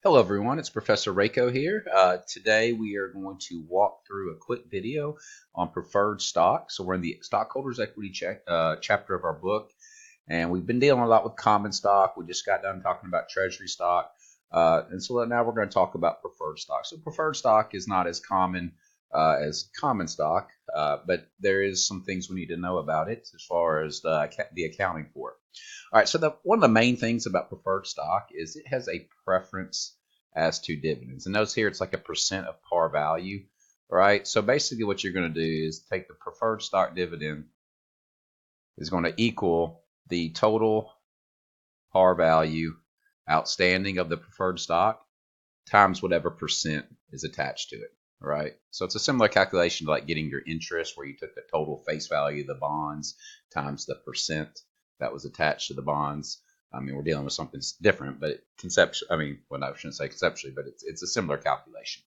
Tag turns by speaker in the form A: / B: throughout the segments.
A: Hello everyone, it's Professor Reiko here. Today we are going to walk through a quick video on preferred stock. So we're in the stockholders equity chapter of our book, and we've been dealing a lot with common stock. We just got done talking about treasury stock, and so now we're going to talk about preferred stock. So preferred stock is not as common as common stock, but there is some things we need to know about it as far as the accounting for it. All right, so one of the main things about preferred stock is it has a preference as to dividends. And notice here it's like a percent of par value, right? So basically what you're going to do is take the preferred stock dividend is going to equal the total par value outstanding of the preferred stock times whatever percent is attached to it, right? So it's a similar calculation to like getting your interest where you took the total face value of the bonds times the percent that was attached to the bonds. I mean, we're dealing with something different, but conceptually, I shouldn't say conceptually, but it's a similar calculation.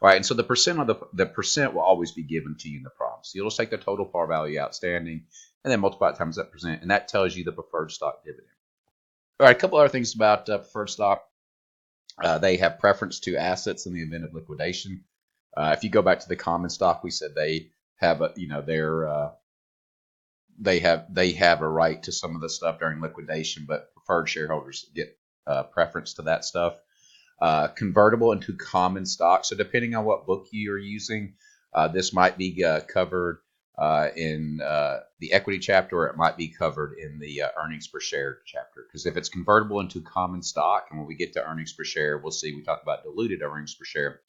A: All right, and so the percent of the percent will always be given to you in the problem. So you'll just take the total par value outstanding and then multiply it times that percent, and that tells you the preferred stock dividend. All right, a couple other things about preferred stock. They have preference to assets in the event of liquidation. If you go back to the common stock, we said they have they have a right to some of the stuff during liquidation, but preferred shareholders get preference to that stuff. Convertible into common stock. So depending on what book you're using, this might be covered in the equity chapter, or it might be covered in the earnings per share chapter. Because if it's convertible into common stock, and when we get to earnings per share, we'll see we talk about diluted earnings per share.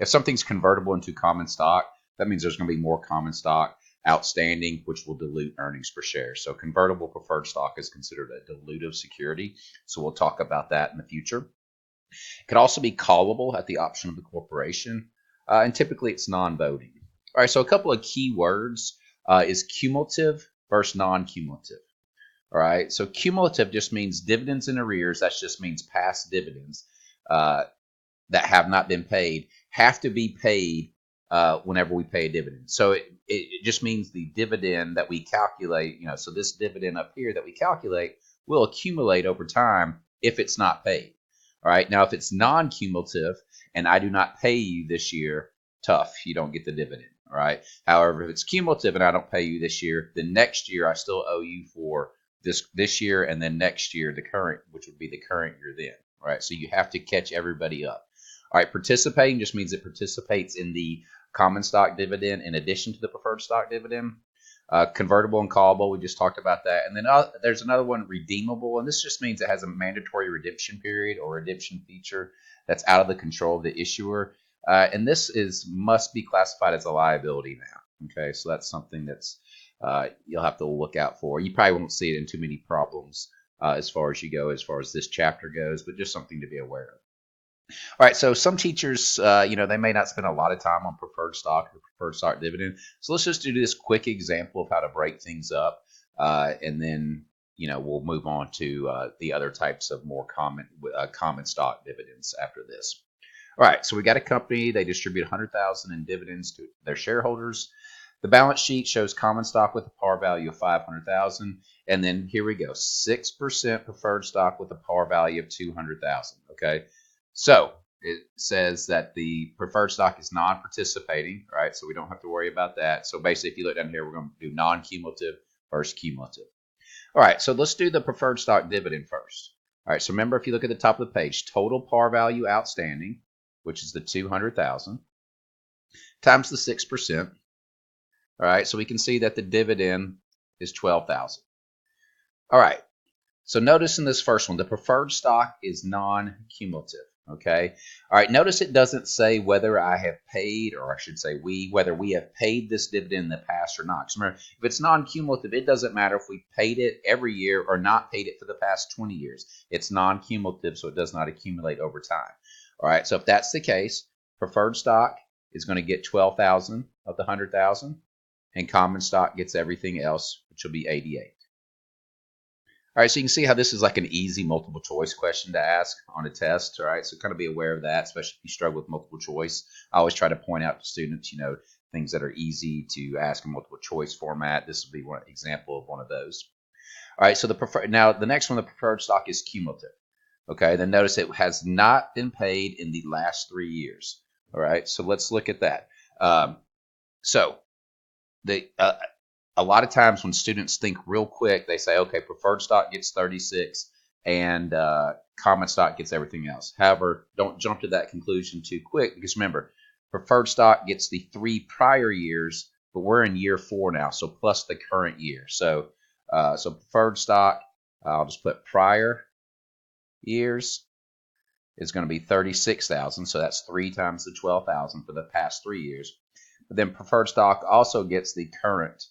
A: If something's convertible into common stock, that means there's going to be more common stock outstanding, which will dilute earnings per share. So convertible preferred stock is considered a dilutive security. So we'll talk about that in the future. It could also be callable at the option of the corporation, and typically it's non-voting. All right, so a couple of key words is cumulative versus non-cumulative. All right, so cumulative just means dividends in arrears. That just means past dividends that have not been paid have to be paid whenever we pay a dividend. So it just means the dividend that we calculate, so this dividend up here that we calculate will accumulate over time if it's not paid. All right, now if it's non-cumulative and I do not pay you this year, tough, you don't get the dividend. All right. However, if it's cumulative and I don't pay you this year, then next year I still owe you for this year, and then next year the current, which would be the current year then. All right, so you have to catch everybody up. All right, participating just means it participates in the common stock dividend in addition to the preferred stock dividend. Convertible and callable, we just talked about that. And then there's another one, redeemable, and this just means it has a mandatory redemption period or redemption feature that's out of the control of the issuer. And this must be classified as a liability now. Okay, so that's something that's you'll have to look out for. You probably won't see it in too many problems as far as this chapter goes, but just something to be aware of. All right, so some teachers, they may not spend a lot of time on preferred stock or preferred stock dividend. So let's just do this quick example of how to break things up, and then we'll move on to the other types of more common stock dividends after this. All right, so we got a company. They distribute $100,000 in dividends to their shareholders. The balance sheet shows common stock with a par value of $500,000, and then here we go, 6% preferred stock with a par value of $200,000. Okay. So it says that the preferred stock is non-participating, right? So we don't have to worry about that. So basically, if you look down here, we're going to do non-cumulative versus cumulative. All right, so let's do the preferred stock dividend first. All right, so remember, if you look at the top of the page, total par value outstanding, which is the $200,000, times the 6%. All right, so we can see that the dividend is $12,000. All right, so notice in this first one, the preferred stock is non-cumulative. Okay. All right. Notice it doesn't say whether I have paid, or I should say whether we have paid this dividend in the past or not. So remember, if it's non-cumulative, it doesn't matter if we paid it every year or not paid it for the past 20 years. It's non-cumulative, so it does not accumulate over time. All right. So if that's the case, preferred stock is going to get $12,000 of the $100,000, and common stock gets everything else, which will be $88,000. All right, so you can see how this is like an easy multiple choice question to ask on a test. All right, so kind of be aware of that, especially if you struggle with multiple choice. I always try to point out to students, things that are easy to ask in multiple choice format. This would be one example of one of those. All right, so the next one, the preferred stock is cumulative. Okay, then notice it has not been paid in the last 3 years. All right, so let's look at that. So the a lot of times when students think real quick, they say, okay, preferred stock gets 36 and common stock gets everything else. However, don't jump to that conclusion too quick, because remember, preferred stock gets the 3 prior years, but we're in year 4 now, so plus the current year. So preferred stock, I'll just put prior years is going to be 36,000. So that's 3 times the 12,000 for the past 3 years. But then preferred stock also gets the current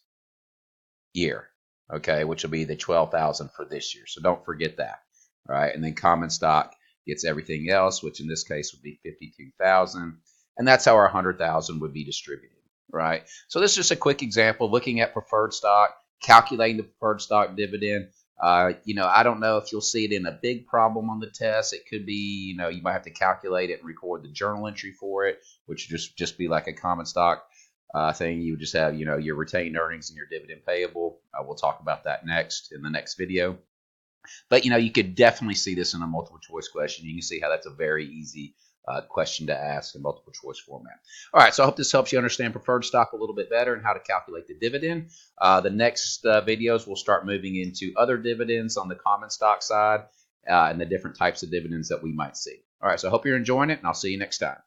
A: year, okay, which will be the 12,000 for this year. So don't forget that. All right. And then common stock gets everything else, which in this case would be 52,000. And that's how our 100,000 would be distributed. Right. So this is just a quick example looking at preferred stock, calculating the preferred stock dividend. I don't know if you'll see it in a big problem on the test. It could be, you might have to calculate it and record the journal entry for it, which would just be like a common stock thing. You would just have, your retained earnings and your dividend payable. We'll talk about that next in the next video. But, you could definitely see this in a multiple choice question. You can see how that's a very easy question to ask in multiple choice format. All right, so I hope this helps you understand preferred stock a little bit better and how to calculate the dividend. The next videos, we'll start moving into other dividends on the common stock side and the different types of dividends that we might see. All right, so I hope you're enjoying it, and I'll see you next time.